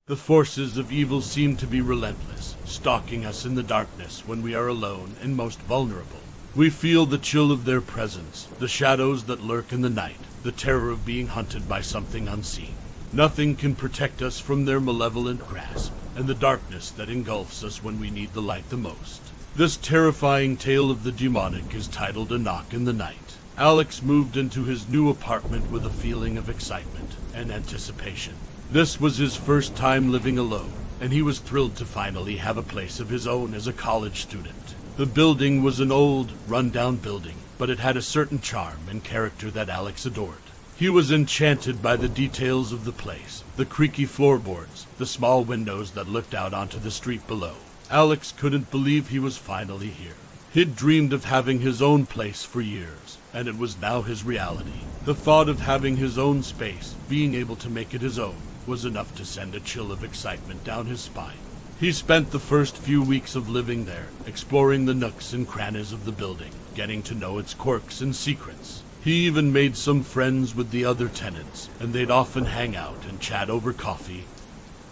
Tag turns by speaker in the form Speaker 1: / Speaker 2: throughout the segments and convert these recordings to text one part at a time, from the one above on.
Speaker 1: The forces of evil seem to be relentless, stalking us in the darkness when we are alone and most vulnerable. We feel the chill of their presence, the shadows that lurk in the night, the terror of being hunted by something unseen. Nothing can protect us from their malevolent grasp, and the darkness that engulfs us when we need the light the most. This terrifying tale of the demonic is titled A Knock in the Night. Alex moved into his new apartment with a feeling of excitement and anticipation. This was his first time living alone, and he was thrilled to finally have a place of his own as a college student. The building was an old, run-down building, but it had a certain charm and character that Alex adored. He was enchanted by the details of the place, the creaky floorboards, the small windows that looked out onto the street below. Alex couldn't believe he was finally here. He'd dreamed of having his own place for years, and it was now his reality. The thought of having his own space, being able to make it his own, was enough to send a chill of excitement down his spine. He spent the first few weeks of living there, exploring the nooks and crannies of the building, getting to know its quirks and secrets. He even made some friends with the other tenants, and they'd often hang out and chat over coffee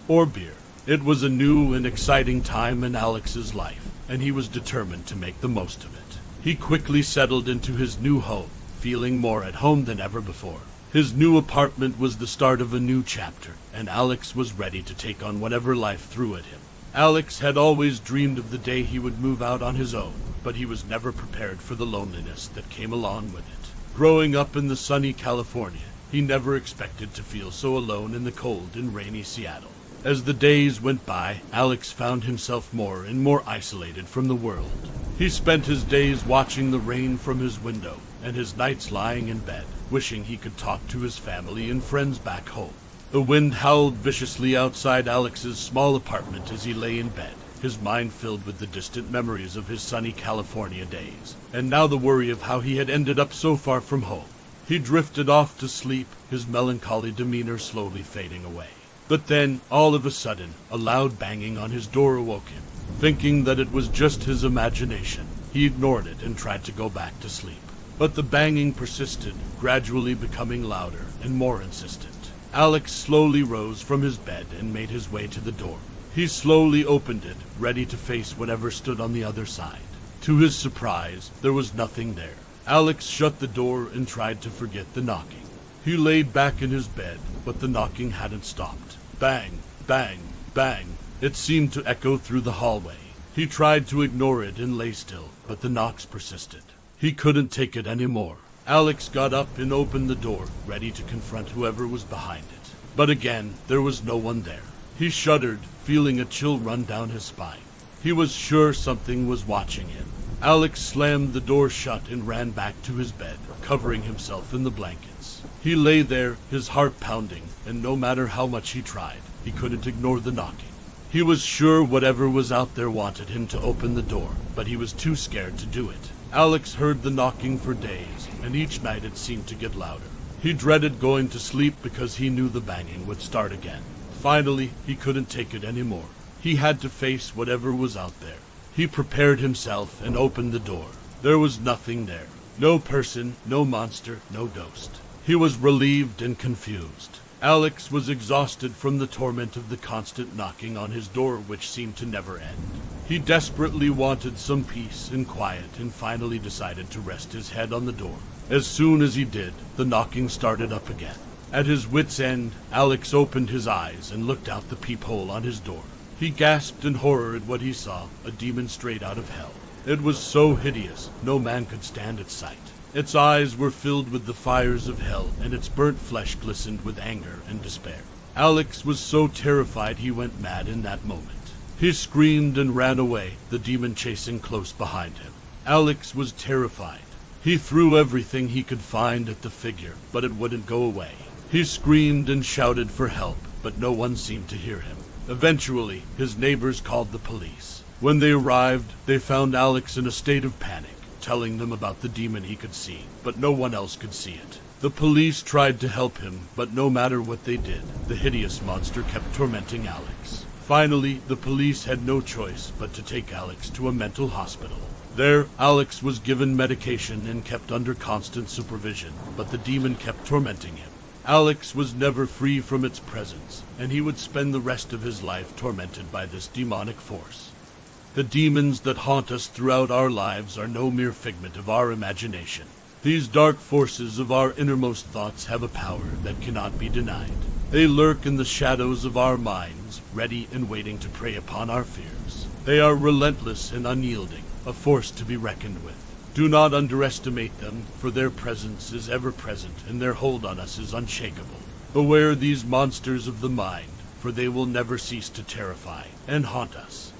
Speaker 1: or beer. It was a new and exciting time in Alex's life, and he was determined to make the most of it. He quickly settled into his new home, feeling more at home than ever before. His new apartment was the start of a new chapter, and Alex was ready to take on whatever life threw at him. Alex had always dreamed of the day he would move out on his own, but he was never prepared for the loneliness that came along with it. Growing up in the sunny California, he never expected to feel so alone in the cold and rainy Seattle. As the days went by, Alex found himself more and more isolated from the world. He spent his days watching the rain from his window, and his nights lying in bed, wishing he could talk to his family and friends back home. The wind howled viciously outside Alex's small apartment as he lay in bed, his mind filled with the distant memories of his sunny California days, and now the worry of how he had ended up so far from home. He drifted off to sleep, his melancholy demeanor slowly fading away. But then, all of a sudden, a loud banging on his door awoke him. Thinking that it was just his imagination, he ignored it and tried to go back to sleep. But the banging persisted, gradually becoming louder and more insistent. Alex slowly rose from his bed and made his way to the door. He slowly opened it, ready to face whatever stood on the other side. To his surprise, there was nothing there. Alex shut the door and tried to forget the knocking. He laid back in his bed, but the knocking hadn't stopped. Bang, bang, bang. It seemed to echo through the hallway. He tried to ignore it and lay still, but the knocks persisted. He couldn't take it anymore. Alex got up and opened the door, ready to confront whoever was behind it. But again, there was no one there. He shuddered, feeling a chill run down his spine. He was sure something was watching him. Alex slammed the door shut and ran back to his bed, covering himself in the blankets. He lay there, his heart pounding, and no matter how much he tried, he couldn't ignore the knocking. He was sure whatever was out there wanted him to open the door, but he was too scared to do it. Alex heard the knocking for days, and each night it seemed to get louder. He dreaded going to sleep because he knew the banging would start again. Finally, he couldn't take it anymore. He had to face whatever was out there. He prepared himself and opened the door. There was nothing there. No person, no monster, no ghost. He was relieved and confused. Alex was exhausted from the torment of the constant knocking on his door, which seemed to never end. He desperately wanted some peace and quiet and finally decided to rest his head on the door. As soon as he did, the knocking started up again. At his wit's end, Alex opened his eyes and looked out the peephole on his door. He gasped in horror at what he saw, a demon straight out of hell. It was so hideous, no man could stand its sight. Its eyes were filled with the fires of hell, and its burnt flesh glistened with anger and despair. Alex was so terrified he went mad in that moment. He screamed and ran away, the demon chasing close behind him. Alex was terrified. He threw everything he could find at the figure, but it wouldn't go away. He screamed and shouted for help, but no one seemed to hear him. Eventually, his neighbors called the police. When they arrived, they found Alex in a state of panic, telling them about the demon he could see, but no one else could see it. The police tried to help him, but no matter what they did, the hideous monster kept tormenting Alex. Finally, the police had no choice but to take Alex to a mental hospital. There, Alex was given medication and kept under constant supervision, but the demon kept tormenting him. Alex was never free from its presence, and he would spend the rest of his life tormented by this demonic force. The demons that haunt us throughout our lives are no mere figment of our imagination. These dark forces of our innermost thoughts have a power that cannot be denied. They lurk in the shadows of our minds, ready and waiting to prey upon our fears. They are relentless and unyielding, a force to be reckoned with. Do not underestimate them, for their presence is ever present and their hold on us is unshakable. Beware these monsters of the mind, for they will never cease to terrify and haunt us.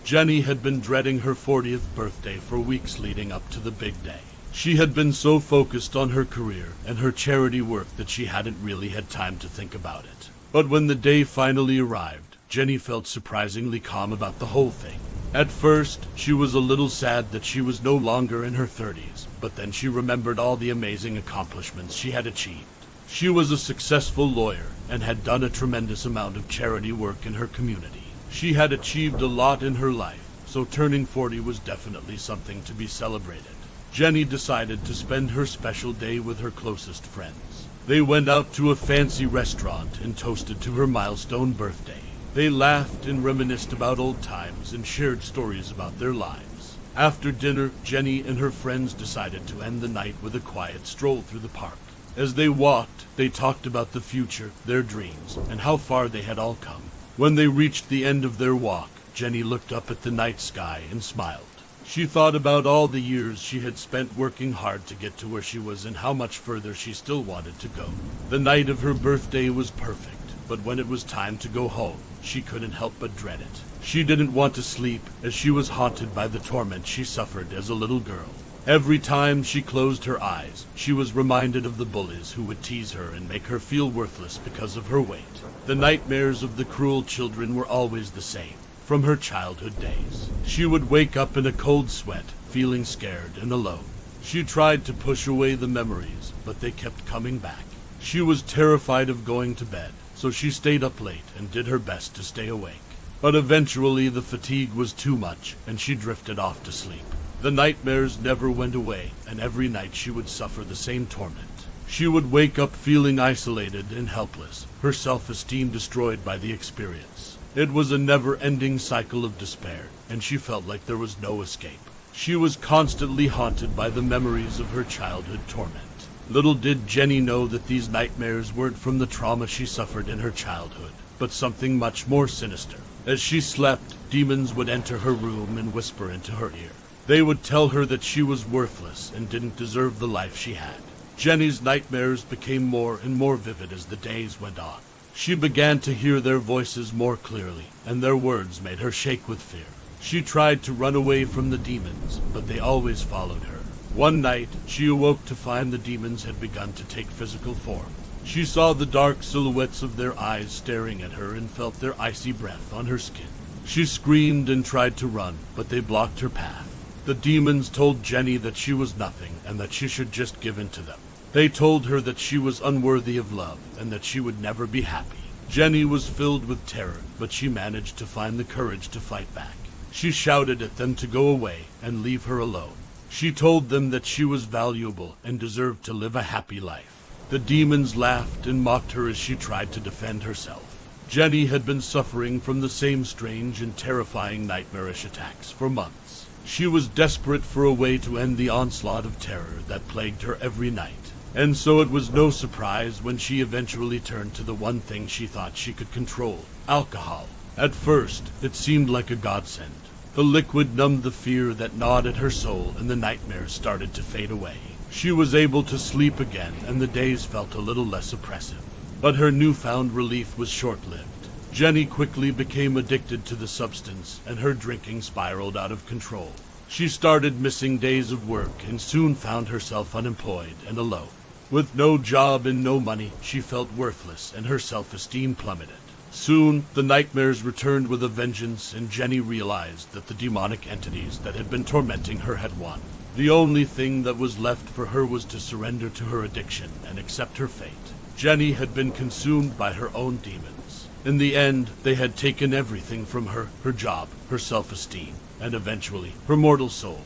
Speaker 1: Jenny had been dreading her 40th birthday for weeks leading up to the big day. She had been so focused on her career and her charity work that she hadn't really had time to think about it. But when the day finally arrived, Jenny felt surprisingly calm about the whole thing. At first, she was a little sad that she was no longer in her 30s, but then she remembered all the amazing accomplishments she had achieved. She was a successful lawyer and had done a tremendous amount of charity work in her community. She had achieved a lot in her life, so turning 40 was definitely something to be celebrated. Jenny decided to spend her special day with her closest friends. They went out to a fancy restaurant and toasted to her milestone birthday. They laughed and reminisced about old times and shared stories about their lives. After dinner, Jenny and her friends decided to end the night with a quiet stroll through the park. As they walked, they talked about the future, their dreams, and how far they had all come. When they reached the end of their walk, Jenny looked up at the night sky and smiled. She thought about all the years she had spent working hard to get to where she was and how much further she still wanted to go. The night of her birthday was perfect, but when it was time to go home, she couldn't help but dread it. She didn't want to sleep, as she was haunted by the torment she suffered as a little girl. Every time she closed her eyes, she was reminded of the bullies who would tease her and make her feel worthless because of her weight. The nightmares of the cruel children were always the same. From her childhood days, she would wake up in a cold sweat, feeling scared and alone. She tried to push away the memories, but they kept coming back. She was terrified of going to bed, so she stayed up late and did her best to stay awake. But eventually the fatigue was too much, and she drifted off to sleep. The nightmares never went away, and every night she would suffer the same torment. She would wake up feeling isolated and helpless, her self-esteem destroyed by the experience. It was a never-ending cycle of despair, and she felt like there was no escape. She was constantly haunted by the memories of her childhood torment. Little did Jenny know that these nightmares weren't from the trauma she suffered in her childhood, but something much more sinister. As she slept, demons would enter her room and whisper into her ear. They would tell her that she was worthless and didn't deserve the life she had. Jenny's nightmares became more and more vivid as the days went on. She began to hear their voices more clearly, and their words made her shake with fear. She tried to run away from the demons, but they always followed her. One night, she awoke to find the demons had begun to take physical form. She saw the dark silhouettes of their eyes staring at her and felt their icy breath on her skin. She screamed and tried to run, but they blocked her path. The demons told Jenny that she was nothing and that she should just give in to them. They told her that she was unworthy of love and that she would never be happy. Jenny was filled with terror, but she managed to find the courage to fight back. She shouted at them to go away and leave her alone. She told them that she was valuable and deserved to live a happy life. The demons laughed and mocked her as she tried to defend herself. Jenny had been suffering from the same strange and terrifying nightmarish attacks for months. She was desperate for a way to end the onslaught of terror that plagued her every night. And so it was no surprise when she eventually turned to the one thing she thought she could control: alcohol. At first, it seemed like a godsend. The liquid numbed the fear that gnawed at her soul, and the nightmares started to fade away. She was able to sleep again, and the days felt a little less oppressive. But her newfound relief was short-lived. Jenny quickly became addicted to the substance, and her drinking spiraled out of control. She started missing days of work and soon found herself unemployed and alone. With no job and no money, she felt worthless and her self-esteem plummeted. Soon, the nightmares returned with a vengeance, and Jenny realized that the demonic entities that had been tormenting her had won. The only thing that was left for her was to surrender to her addiction and accept her fate. Jenny had been consumed by her own demons. In the end, they had taken everything from her: her job, her self-esteem, and eventually, her mortal soul.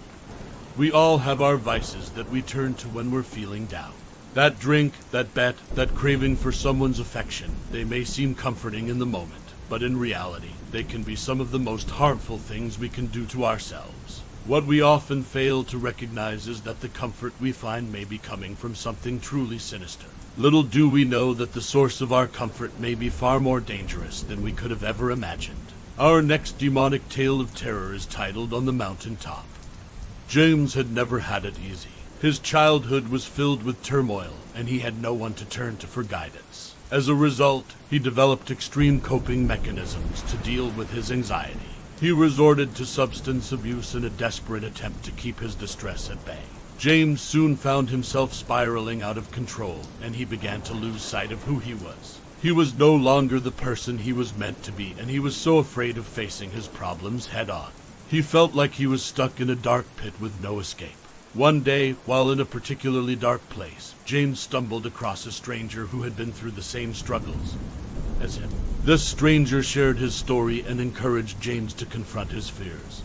Speaker 1: We all have our vices that we turn to when we're feeling down. That drink, that bet, that craving for someone's affection, they may seem comforting in the moment, but in reality, they can be some of the most harmful things we can do to ourselves. What we often fail to recognize is that the comfort we find may be coming from something truly sinister. Little do we know that the source of our comfort may be far more dangerous than we could have ever imagined. Our next demonic tale of terror is titled On the Mountain Top. James had never had it easy. His childhood was filled with turmoil, and he had no one to turn to for guidance. As a result, he developed extreme coping mechanisms to deal with his anxiety. He resorted to substance abuse in a desperate attempt to keep his distress at bay. James soon found himself spiraling out of control, and he began to lose sight of who he was. He was no longer the person he was meant to be, and he was so afraid of facing his problems head-on. He felt like he was stuck in a dark pit with no escape. One day, while in a particularly dark place, James stumbled across a stranger who had been through the same struggles as him. This stranger shared his story and encouraged James to confront his fears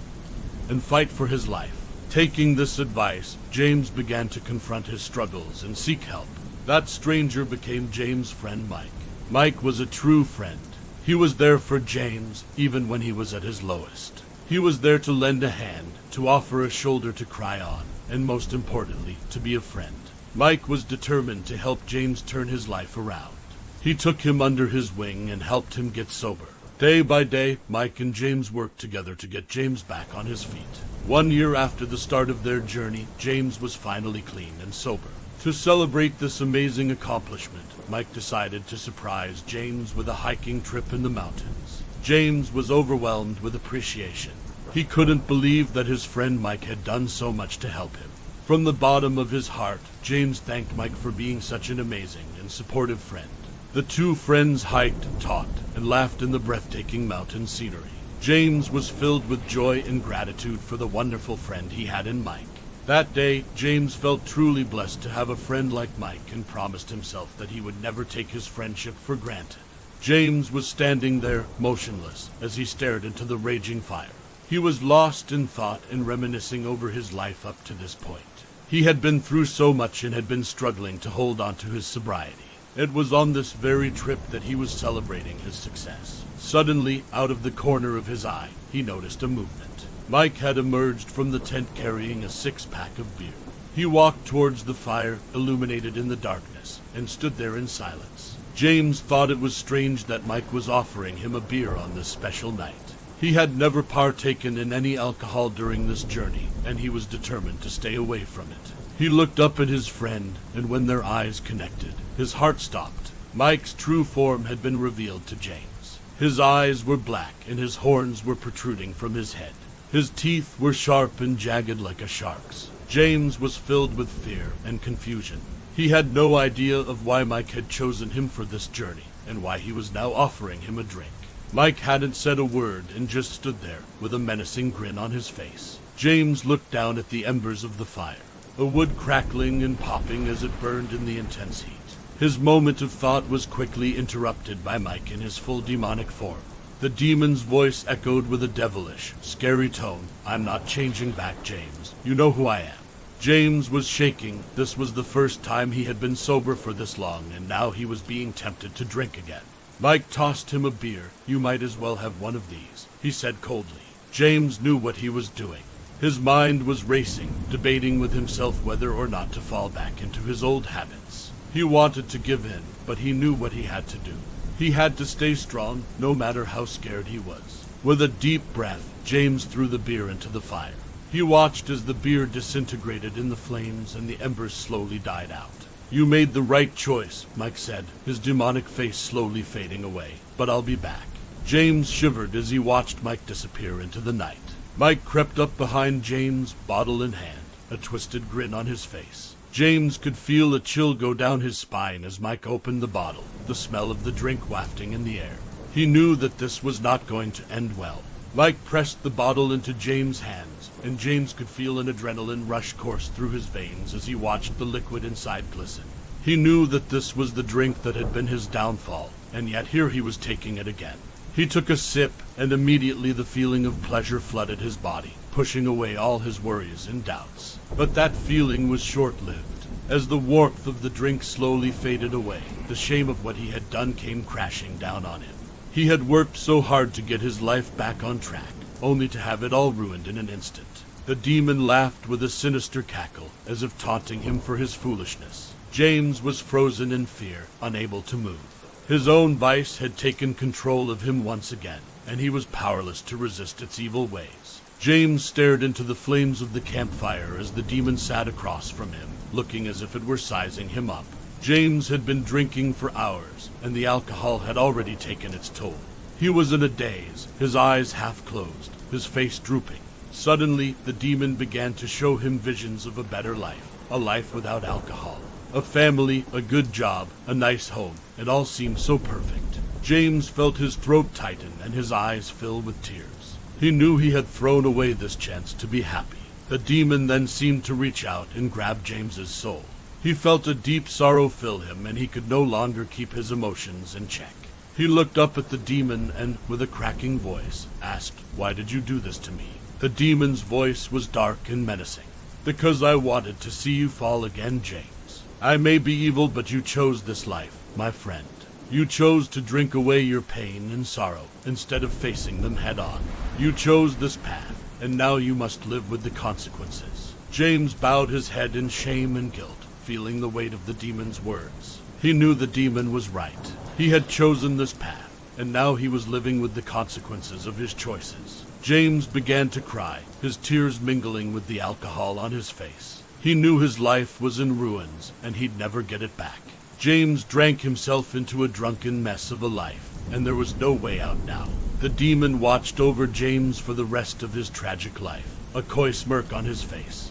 Speaker 1: and fight for his life. Taking this advice, James began to confront his struggles and seek help. That stranger became James' friend Mike. Mike was a true friend. He was there for James, even when he was at his lowest. He was there to lend a hand, to offer a shoulder to cry on, and most importantly, to be a friend. Mike was determined to help James turn his life around. He took him under his wing and helped him get sober. Day by day, Mike and James worked together to get James back on his feet. 1 year after the start of their journey, James was finally clean and sober. To celebrate this amazing accomplishment, Mike decided to surprise James with a hiking trip in the mountains. James was overwhelmed with appreciation. He couldn't believe that his friend Mike had done so much to help him. From the bottom of his heart, James thanked Mike for being such an amazing and supportive friend. The two friends hiked, talked, and laughed in the breathtaking mountain scenery. James was filled with joy and gratitude for the wonderful friend he had in Mike. That day, James felt truly blessed to have a friend like Mike and promised himself that he would never take his friendship for granted. James was standing there, motionless, as he stared into the raging fire. He was lost in thought and reminiscing over his life up to this point. He had been through so much and had been struggling to hold on to his sobriety. It was on this very trip that he was celebrating his success. Suddenly, out of the corner of his eye, he noticed a movement. Mike had emerged from the tent carrying a 6-pack of beer. He walked towards the fire, illuminated in the darkness, and stood there in silence. James thought it was strange that Mike was offering him a beer on this special night. He had never partaken in any alcohol during this journey, and he was determined to stay away from it. He looked up at his friend, and when their eyes connected, his heart stopped. Mike's true form had been revealed to James. His eyes were black, and his horns were protruding from his head. His teeth were sharp and jagged like a shark's. James was filled with fear and confusion. He had no idea of why Mike had chosen him for this journey, and why he was now offering him a drink. Mike hadn't said a word and just stood there with a menacing grin on his face. James looked down at the embers of the fire, a wood crackling and popping as it burned in the intense heat. His moment of thought was quickly interrupted by Mike in his full demonic form. The demon's voice echoed with a devilish, scary tone. "I'm not changing back, James. You know who I am." James was shaking. This was the first time he had been sober for this long, and now he was being tempted to drink again. Mike tossed him a beer. "You might as well have one of these," he said coldly. James knew what he was doing. His mind was racing, debating with himself whether or not to fall back into his old habits. He wanted to give in, but he knew what he had to do. He had to stay strong, no matter how scared he was. With a deep breath, James threw the beer into the fire. He watched as the beer disintegrated in the flames and the embers slowly died out. "You made the right choice," Mike said, his demonic face slowly fading away. "But I'll be back." James shivered as he watched Mike disappear into the night. Mike crept up behind James, bottle in hand, a twisted grin on his face. James could feel a chill go down his spine as Mike opened the bottle, the smell of the drink wafting in the air. He knew that this was not going to end well. Mike pressed the bottle into James' hands, and James could feel an adrenaline rush course through his veins as he watched the liquid inside glisten. He knew that this was the drink that had been his downfall, and yet here he was taking it again. He took a sip, and immediately the feeling of pleasure flooded his body, pushing away all his worries and doubts. But that feeling was short-lived. As the warmth of the drink slowly faded away, the shame of what he had done came crashing down on him. He had worked so hard to get his life back on track, only to have it all ruined in an instant. The demon laughed with a sinister cackle, as if taunting him for his foolishness. James was frozen in fear, unable to move. His own vice had taken control of him once again, and he was powerless to resist its evil ways. James stared into the flames of the campfire as the demon sat across from him, looking as if it were sizing him up. James had been drinking for hours, and the alcohol had already taken its toll. He was in a daze, his eyes half closed, his face drooping. Suddenly, the demon began to show him visions of a better life, a life without alcohol. A family, a good job, a nice home. It all seemed so perfect. James felt his throat tighten and his eyes fill with tears. He knew he had thrown away this chance to be happy. The demon then seemed to reach out and grab James's soul. He felt a deep sorrow fill him, and he could no longer keep his emotions in check. He looked up at the demon and, with a cracking voice, asked, "Why did you do this to me?" The demon's voice was dark and menacing. "Because I wanted to see you fall again, James. I may be evil, but you chose this life, my friend. You chose to drink away your pain and sorrow instead of facing them head on. You chose this path, and now you must live with the consequences." James bowed his head in shame and guilt, feeling the weight of the demon's words. He knew the demon was right. He had chosen this path, and now he was living with the consequences of his choices. James began to cry, his tears mingling with the alcohol on his face. He knew his life was in ruins, and he'd never get it back. James drank himself into a drunken mess of a life, and there was no way out now. The demon watched over James for the rest of his tragic life, a coy smirk on his face.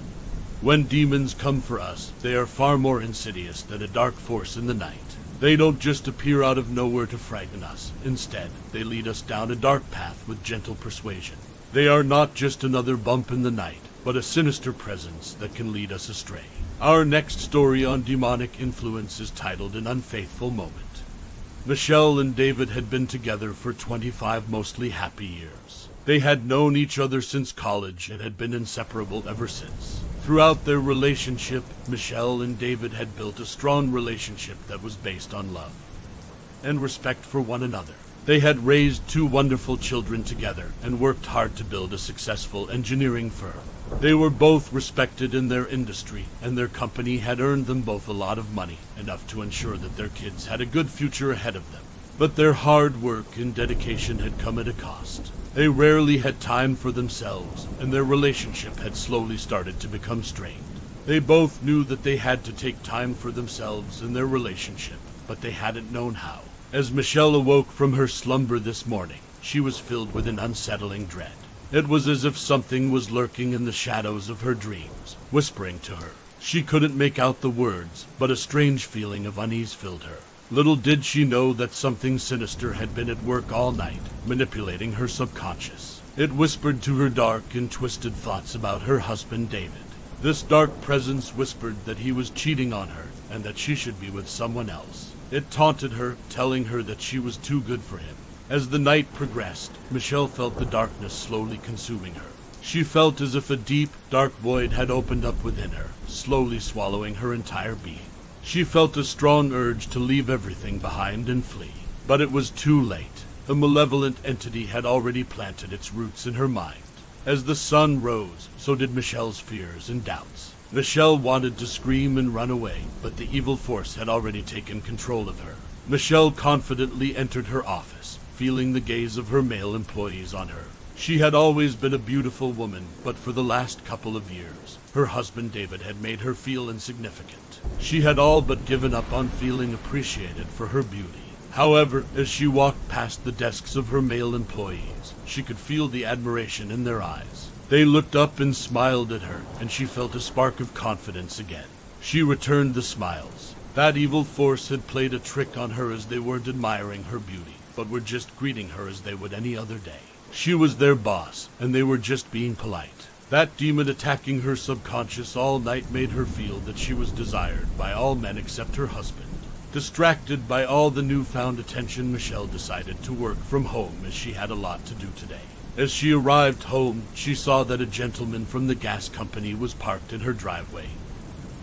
Speaker 1: When demons come for us, they are far more insidious than a dark force in the night. They don't just appear out of nowhere to frighten us. Instead, they lead us down a dark path with gentle persuasion. They are not just another bump in the night, but a sinister presence that can lead us astray. Our next story on demonic influence is titled An Unfaithful Moment. Michelle and David had been together for 25 mostly happy years. They had known each other since college and had been inseparable ever since. Throughout their relationship, Michelle and David had built a strong relationship that was based on love and respect for one another. They had raised 2 wonderful children together and worked hard to build a successful engineering firm. They were both respected in their industry, and their company had earned them both a lot of money, enough to ensure that their kids had a good future ahead of them. But their hard work and dedication had come at a cost. They rarely had time for themselves, and their relationship had slowly started to become strained. They both knew that they had to take time for themselves in their relationship, but they hadn't known how. As Michelle awoke from her slumber this morning, she was filled with an unsettling dread. It was as if something was lurking in the shadows of her dreams, whispering to her. She couldn't make out the words, but a strange feeling of unease filled her. Little did she know that something sinister had been at work all night, manipulating her subconscious. It whispered to her dark and twisted thoughts about her husband David. This dark presence whispered that he was cheating on her, and that she should be with someone else. It taunted her, telling her that she was too good for him. As the night progressed, Michelle felt the darkness slowly consuming her. She felt as if a deep, dark void had opened up within her, slowly swallowing her entire being. She felt a strong urge to leave everything behind and flee. But it was too late. A malevolent entity had already planted its roots in her mind. As the sun rose, so did Michelle's fears and doubts. Michelle wanted to scream and run away, but the evil force had already taken control of her. Michelle confidently entered her office, feeling the gaze of her male employees on her. She had always been a beautiful woman, but for the last couple of years, her husband David had made her feel insignificant. She had all but given up on feeling appreciated for her beauty. However, as she walked past the desks of her male employees, she could feel the admiration in their eyes. They looked up and smiled at her, and she felt a spark of confidence again. She returned the smiles. That evil force had played a trick on her as they weren't admiring her beauty, but were just greeting her as they would any other day. She was their boss, and they were just being polite. That demon attacking her subconscious all night made her feel that she was desired by all men except her husband. Distracted by all the newfound attention, Michelle decided to work from home as she had a lot to do today. As she arrived home, she saw that a gentleman from the gas company was parked in her driveway.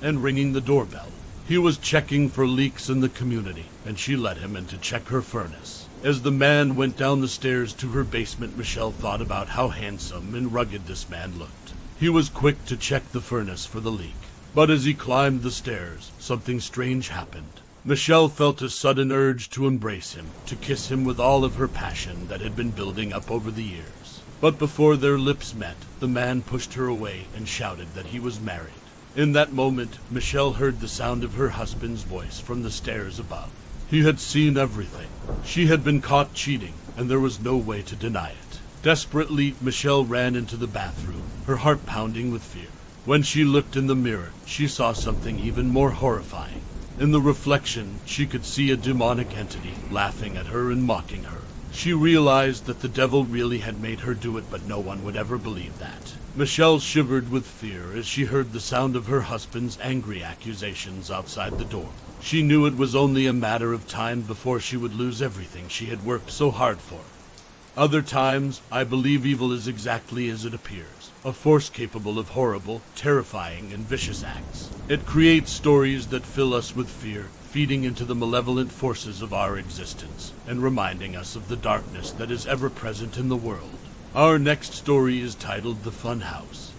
Speaker 1: and ringing the doorbell. He was checking for leaks in the community, and she let him in to check her furnace. As the man went down the stairs to her basement, Michelle thought about how handsome and rugged this man looked. He was quick to check the furnace for the leak. But as he climbed the stairs, something strange happened. Michelle felt a sudden urge to embrace him, to kiss him with all of her passion that had been building up over the years. But before their lips met, the man pushed her away and shouted that he was married. In that moment, Michelle heard the sound of her husband's voice from the stairs above. He had seen everything. She had been caught cheating, and there was no way to deny it. Desperately, Michelle ran into the bathroom, her heart pounding with fear. When she looked in the mirror, she saw something even more horrifying. In the reflection, she could see a demonic entity laughing at her and mocking her. She realized that the devil really had made her do it, but no one would ever believe that. Michelle shivered with fear as she heard the sound of her husband's angry accusations outside the door. She knew it was only a matter of time before she would lose everything she had worked so hard for. Other times, I believe evil is exactly as it appears, a force capable of horrible, terrifying, and vicious acts. It creates stories that fill us with fear, feeding into the malevolent forces of our existence, and reminding us of the darkness that is ever present in the world. Our next story is titled The Fun House.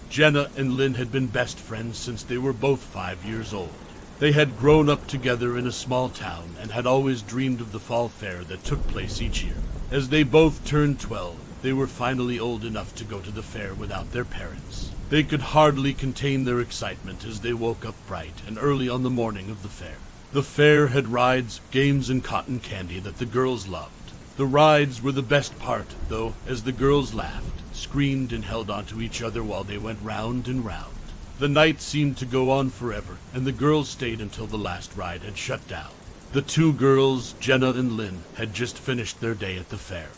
Speaker 1: Jenna and Lynn had been best friends since they were both 5 years old. They had grown up together in a small town and had always dreamed of the fall fair that took place each year. As they both turned 12, they were finally old enough to go to the fair without their parents. They could hardly contain their excitement as they woke up bright and early on the morning of the fair. The fair had rides, games, and cotton candy that the girls loved. The rides were the best part, though, as the girls laughed, screamed, and held onto each other while they went round and round. The night seemed to go on forever, and the girls stayed until the last ride had shut down. The two girls, Jenna and Lynn, had just finished their day at the fair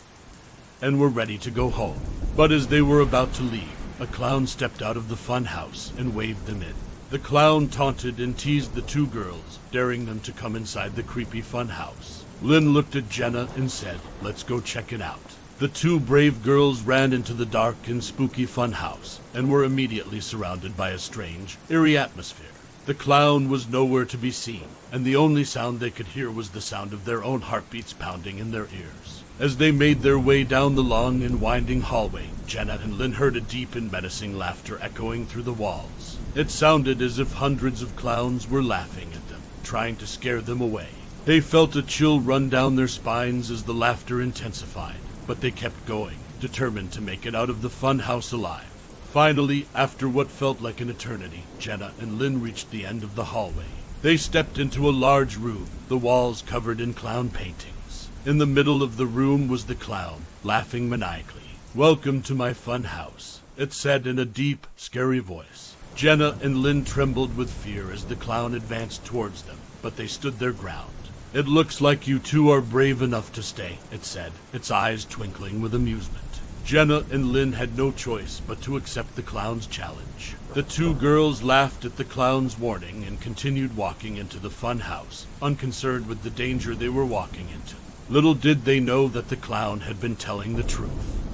Speaker 1: and were ready to go home. But as they were about to leave, a clown stepped out of the fun house and waved them in. The clown taunted and teased the two girls, daring them to come inside the creepy fun house. Lynn looked at Jenna and said, "Let's go check it out." The two brave girls ran into the dark and spooky fun house and were immediately surrounded by a strange, eerie atmosphere. The clown was nowhere to be seen, and the only sound they could hear was the sound of their own heartbeats pounding in their ears. As they made their way down the long and winding hallway, Jenna and Lynn heard a deep and menacing laughter echoing through the walls. It sounded as if hundreds of clowns were laughing at them, trying to scare them away. They felt a chill run down their spines as the laughter intensified, but they kept going, determined to make it out of the fun house alive. Finally, after what felt like an eternity, Jenna and Lynn reached the end of the hallway. They stepped into a large room, the walls covered in clown paintings. In the middle of the room was the clown, laughing maniacally. "Welcome to my fun house," it said in a deep, scary voice. Jenna and Lynn trembled with fear as the clown advanced towards them, but they stood their ground. "It looks like you two are brave enough to stay," it said, its eyes twinkling with amusement. Jenna and Lynn had no choice but to accept the clown's challenge. The two girls laughed at the clown's warning and continued walking into the fun house, unconcerned with the danger they were walking into. Little did they know that the clown had been telling the truth.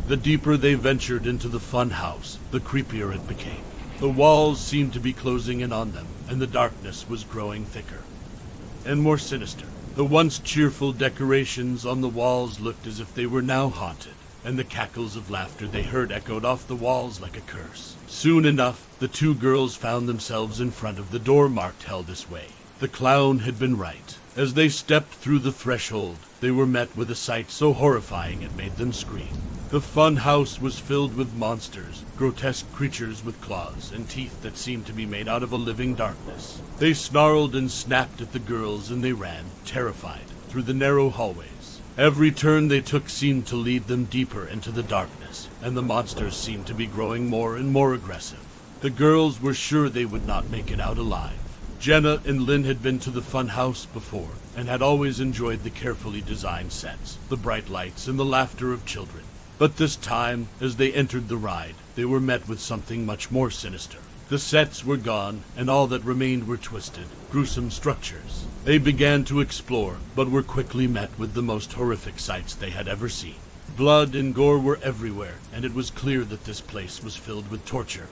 Speaker 1: The deeper they ventured into the fun house, the creepier it became. The walls seemed to be closing in on them, and the darkness was growing thicker and more sinister. The once cheerful decorations on the walls looked as if they were now haunted, and the cackles of laughter they heard echoed off the walls like a curse. Soon enough, the two girls found themselves in front of the door marked "Hell This Way." The clown had been right. As they stepped through the threshold, they were met with a sight so horrifying it made them scream. The fun house was filled with monsters, grotesque creatures with claws and teeth that seemed to be made out of a living darkness. They snarled and snapped at the girls, and they ran, terrified, through the narrow hallways. Every turn they took seemed to lead them deeper into the darkness, and the monsters seemed to be growing more and more aggressive. The girls were sure they would not make it out alive. Jenna and Lynn had been to the fun house before, and had always enjoyed the carefully designed sets, the bright lights, and the laughter of children. But this time, as they entered the ride, they were met with something much more sinister. The sets were gone, and all that remained were twisted, gruesome structures. They began to explore, but were quickly met with the most horrific sights they had ever seen. Blood and gore were everywhere, and it was clear that this place was filled with torture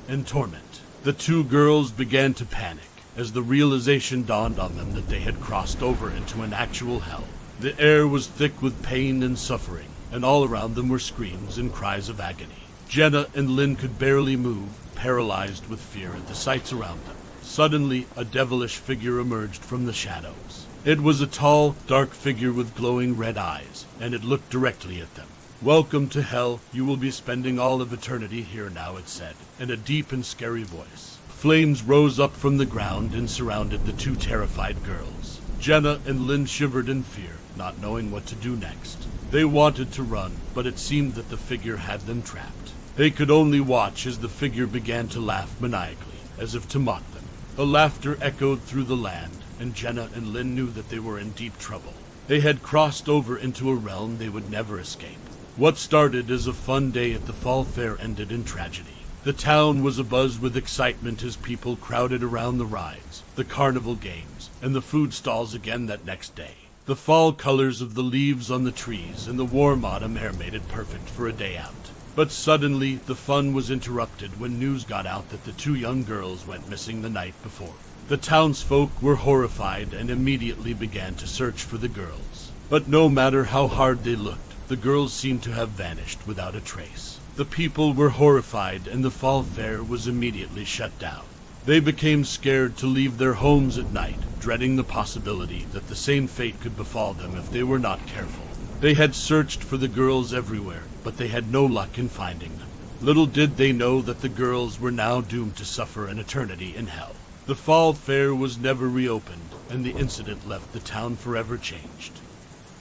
Speaker 1: and torment. The two girls began to panic as the realization dawned on them that they had crossed over into an actual hell. The air was thick with pain and suffering, and all around them were screams and cries of agony. Jenna and Lynn could barely move, paralyzed with fear at the sights around them. Suddenly, a devilish figure emerged from the shadows. It was a tall, dark figure with glowing red eyes, and it looked directly at them. "Welcome to hell. You will be spending all of eternity here now," it said, in a deep and scary voice. Flames rose up from the ground and surrounded the two terrified girls. Jenna and Lynn shivered in fear, not knowing what to do next. They wanted to run, but it seemed that the figure had them trapped. They could only watch as the figure began to laugh maniacally, as if to mock them. The laughter echoed through the land, and Jenna and Lynn knew that they were in deep trouble. They had crossed over into a realm they would never escape. What started as a fun day at the fall fair ended in tragedy. The town was abuzz with excitement as people crowded around the rides, the carnival games, and the food stalls again that next day. The fall colors of the leaves on the trees and the warm autumn air made it perfect for a day out. But suddenly, the fun was interrupted when news got out that the two young girls went missing the night before. The townsfolk were horrified and immediately began to search for the girls. But no matter how hard they looked, the girls seemed to have vanished without a trace. The people were horrified, and the fall fair was immediately shut down. They became scared to leave their homes at night, dreading the possibility that the same fate could befall them if they were not careful. They had searched for the girls everywhere, but they had no luck in finding them. Little did they know that the girls were now doomed to suffer an eternity in hell. The fall fair was never reopened, and the incident left the town forever changed.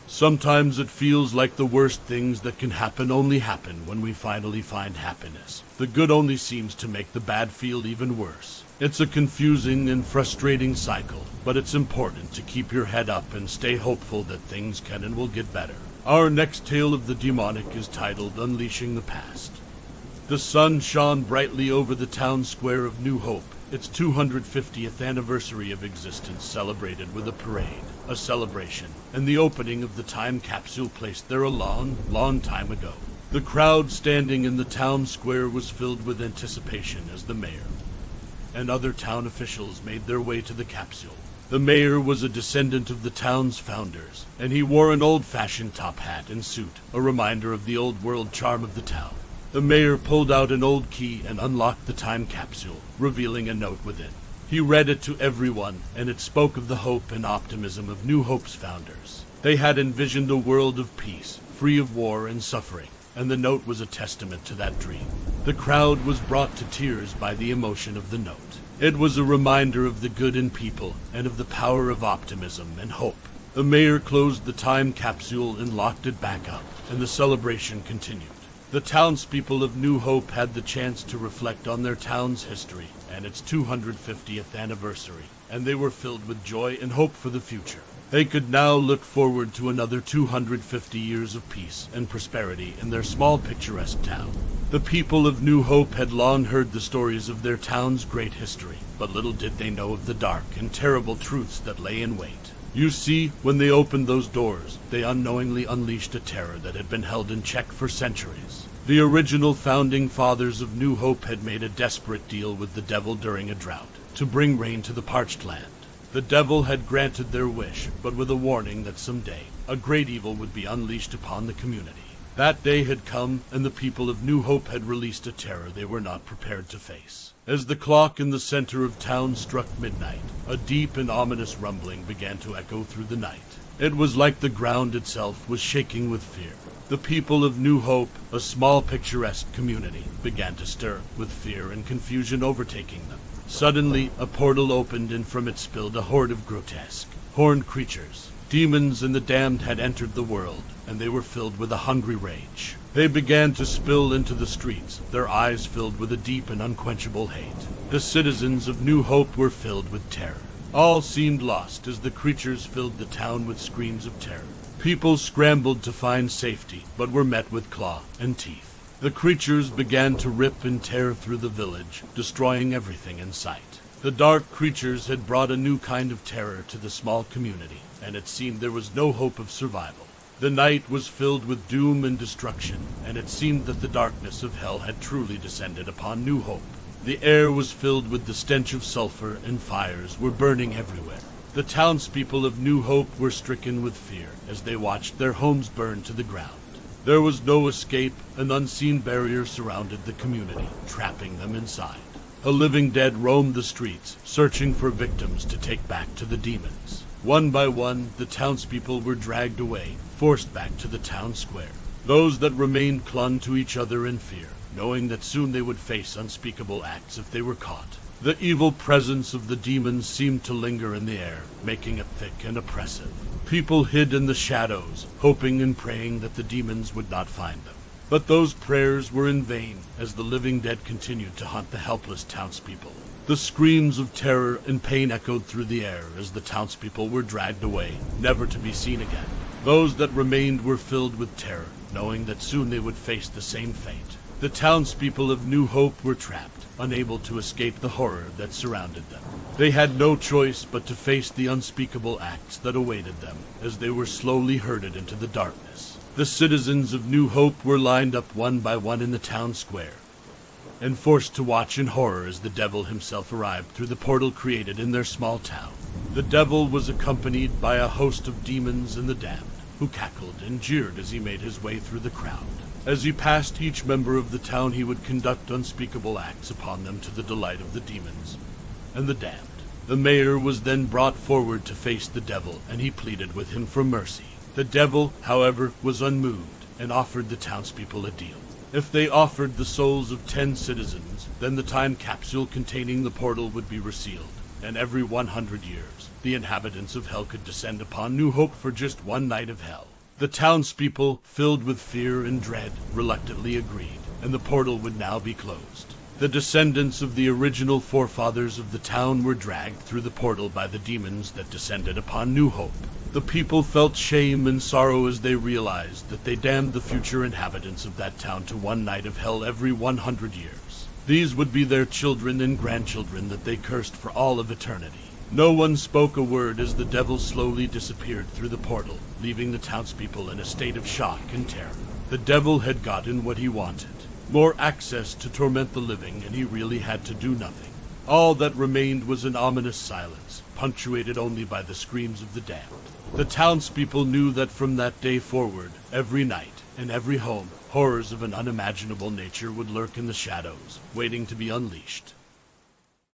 Speaker 1: Sometimes it feels like the worst things that can happen only happen when we finally find happiness. The good only seems to make the bad feel even worse. It's a confusing and frustrating cycle, but it's important to keep your head up and stay hopeful that things can and will get better. Our next tale of the demonic is titled Unleashing the Past. The sun shone brightly over the town square of New Hope, its 250th anniversary of existence celebrated with a parade, a celebration, and the opening of the time capsule placed there a long, long time ago. The crowd standing in the town square was filled with anticipation as the mayor and other town officials made their way to the capsule. The mayor was a descendant of the town's founders, and he wore an old-fashioned top hat and suit, a reminder of the old-world charm of the town. The mayor pulled out an old key and unlocked the time capsule, revealing a note within. He read it to everyone, and it spoke of the hope and optimism of New Hope's founders. They had envisioned a world of peace, free of war and suffering, and the note was a testament to that dream. The crowd was brought to tears by the emotion of the note. It was a reminder of the good in people and of the power of optimism and hope. The mayor closed the time capsule and locked it back up, and the celebration continued. The townspeople of New Hope had the chance to reflect on their town's history and its 250th anniversary, and they were filled with joy and hope for the future. They could now look forward to another 250 years of peace and prosperity in their small picturesque town. The people of New Hope had long heard the stories of their town's great history, but little did they know of the dark and terrible truths that lay in wait. You see, when they opened those doors, they unknowingly unleashed a terror that had been held in check for centuries. The original founding fathers of New Hope had made a desperate deal with the devil during a drought, to bring rain to the parched land. The devil had granted their wish, but with a warning that someday a great evil would be unleashed upon the community. That day had come, and the people of New Hope had released a terror they were not prepared to face. As the clock in the center of town struck midnight, a deep and ominous rumbling began to echo through the night. It was like the ground itself was shaking with fear. The people of New Hope, a small picturesque community, began to stir, with fear and confusion overtaking them. Suddenly, a portal opened, and from it spilled a horde of grotesque, horned creatures. Demons and the damned had entered the world, and they were filled with a hungry rage. They began to spill into the streets, their eyes filled with a deep and unquenchable hate. The citizens of New Hope were filled with terror. All seemed lost as the creatures filled the town with screams of terror. People scrambled to find safety, but were met with claw and teeth. The creatures began to rip and tear through the village, destroying everything in sight. The dark creatures had brought a new kind of terror to the small community, and it seemed there was no hope of survival. The night was filled with doom and destruction, and it seemed that the darkness of hell had truly descended upon New Hope. The air was filled with the stench of sulfur, and fires were burning everywhere. The townspeople of New Hope were stricken with fear as they watched their homes burn to the ground. There was no escape. An unseen barrier surrounded the community, trapping them inside. A living dead roamed the streets, searching for victims to take back to the demons. One by one, the townspeople were dragged away, forced back to the town square. Those that remained clung to each other in fear, knowing that soon they would face unspeakable acts if they were caught. The evil presence of the demons seemed to linger in the air, making it thick and oppressive. People hid in the shadows, hoping and praying that the demons would not find them. But those prayers were in vain, as the living dead continued to haunt the helpless townspeople. The screams of terror and pain echoed through the air as the townspeople were dragged away, never to be seen again. Those that remained were filled with terror, knowing that soon they would face the same fate. The townspeople of New Hope were trapped, unable to escape the horror that surrounded them. They had no choice but to face the unspeakable acts that awaited them as they were slowly herded into the darkness. The citizens of New Hope were lined up one by one in the town square and forced to watch in horror as the devil himself arrived through the portal created in their small town. The devil was accompanied by a host of demons and the damned, who cackled and jeered as he made his way through the crowd. As he passed each member of the town, he would conduct unspeakable acts upon them to the delight of the demons and the damned. The mayor was then brought forward to face the devil, and he pleaded with him for mercy. The devil, however, was unmoved and offered the townspeople a deal. If they offered the souls of 10 citizens, then the time capsule containing the portal would be resealed, and every 100 years, the inhabitants of hell could descend upon New Hope for just one night of hell. The townspeople, filled with fear and dread, reluctantly agreed, and the portal would now be closed. The descendants of the original forefathers of the town were dragged through the portal by the demons that descended upon New Hope. The people felt shame and sorrow as they realized that they damned the future inhabitants of that town to one night of hell every 100 years. These would be their children and grandchildren that they cursed for all of eternity. No one spoke a word as the devil slowly disappeared through the portal, leaving the townspeople in a state of shock and terror. The devil had gotten what he wanted, more access to torment the living, and he really had to do nothing. All that remained was an ominous silence, punctuated only by the screams of the damned. The townspeople knew that from that day forward, every night, in every home, horrors of an unimaginable nature would lurk in the shadows, waiting to be unleashed.